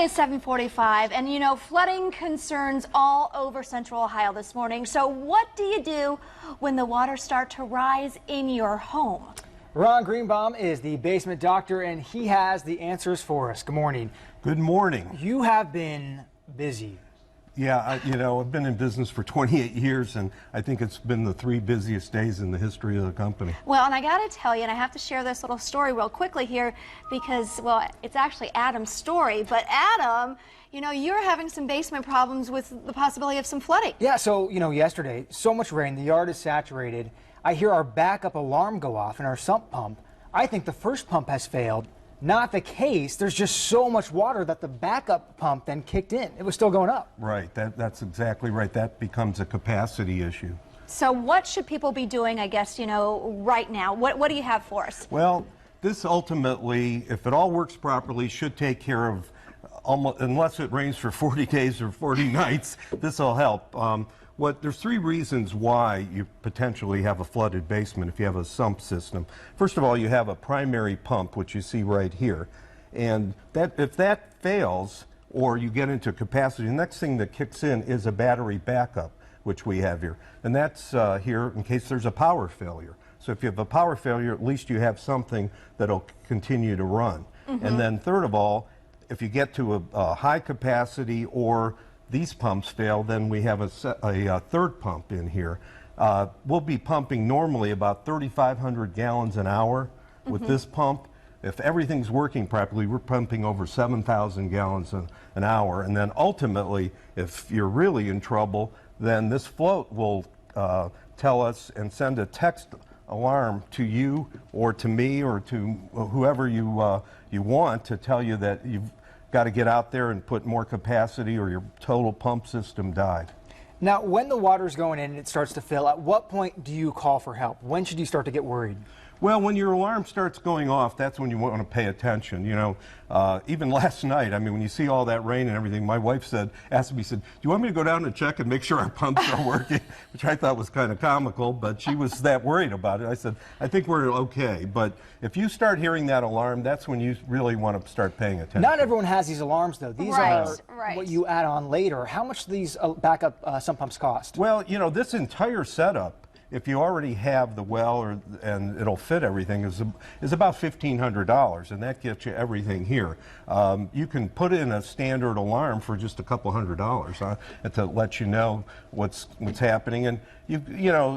is 7:45, and you know, flooding concerns all over central Ohio this morning. So what do you do when the waters start to rise in your home? Ron Greenbaum is the basement doctor, and he has the answers for us. Good morning. Good morning. You have been busy. Yeah, I've been in business for 28 years, and I think it's been the 3 busiest days in the history of the company. Well, and I got to tell you, and I have to share this little story real quickly here because, well, it's actually Adam's story. But Adam, you're having some basement problems with the possibility of some flooding. Yeah, so, yesterday, so much rain, the yard is saturated. I hear our backup alarm go off in our sump pump. I think the first pump has failed. Not the case. There's just so much water that the backup pump then kicked in. It was still going up. Right, that's exactly right. That becomes a capacity issue. So what should people be doing, I guess, right now? What do you have for us? Well, this ultimately, if it all works properly, should take care of, almost, unless it rains for 40 days or 40 nights, this will help. There's 3 reasons why you potentially have a flooded basement if you have a sump system. First of all, you have a primary pump, which you see right here. And if that fails or you get into capacity, the next thing that kicks in is a battery backup, which we have here. And that's here in case there's a power failure. So if you have a power failure, at least you have something that'll continue to run. And then third of all, if you get to a high capacity or these pumps fail, then we have a third pump in here. We'll be pumping normally about 3,500 gallons an hour with this pump. If everything's working properly, we're pumping over 7,000 gallons an hour. And then ultimately, if you're really in trouble, then this float will tell us and send a text alarm to you or to me or to whoever you want to tell you that you've got to get out there and put more capacity or your total pump system died. Now, when the water's going in and it starts to fill, at what point do you call for help? When should you start to get worried? Well, when your alarm starts going off, that's when you want to pay attention. Even last night, when you see all that rain and everything, my wife asked me, do you want me to go down and check and make sure our pumps are working? Which I thought was kind of comical, but she was that worried about it. I said, I think we're okay. But if you start hearing that alarm, that's when you really want to start paying attention. Not everyone has these alarms, though. These are right. What you add on later. How much do these backup sump pumps cost? Well, this entire setup, if you already have the well and it'll fit everything, is about $1,500, and that gets you everything here. You can put in a standard alarm for just a couple $100 to let you know what's happening. And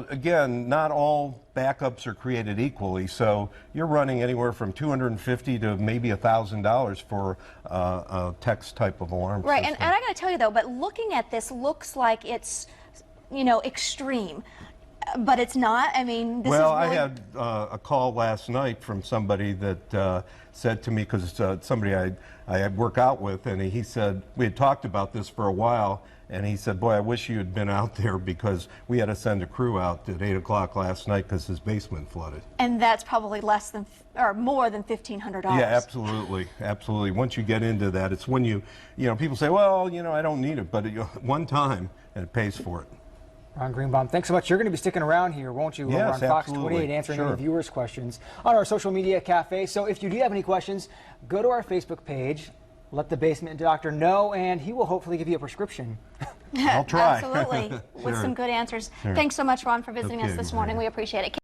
again, not all backups are created equally, so you're running anywhere from $250 to maybe $1,000 for a text type of alarm Right, system. and I got to tell you though, but looking at this looks like it's extreme. But it's not. This is really... I had a call last night from somebody that said to me, because somebody I work out with, and he said, we had talked about this for a while, and he said, boy, I wish you had been out there because we had to send a crew out at 8 o'clock last night because his basement flooded. And that's probably less than, or more than $1,500. Yeah, absolutely, absolutely. Once you get into that, it's when people say, well, I don't need it, but one time, and it pays for it. Ron Greenbaum, thanks so much. You're going to be sticking around here, won't you? Yes, over on Fox absolutely. 28 answering Sure. any viewers' questions on our social media cafe. So if you do have any questions, go to our Facebook page, let the basement doctor know, and he will hopefully give you a prescription. I'll try. Absolutely, with Sure. some good answers. Sure. Thanks so much, Ron, for visiting us Okay, this morning. We appreciate it.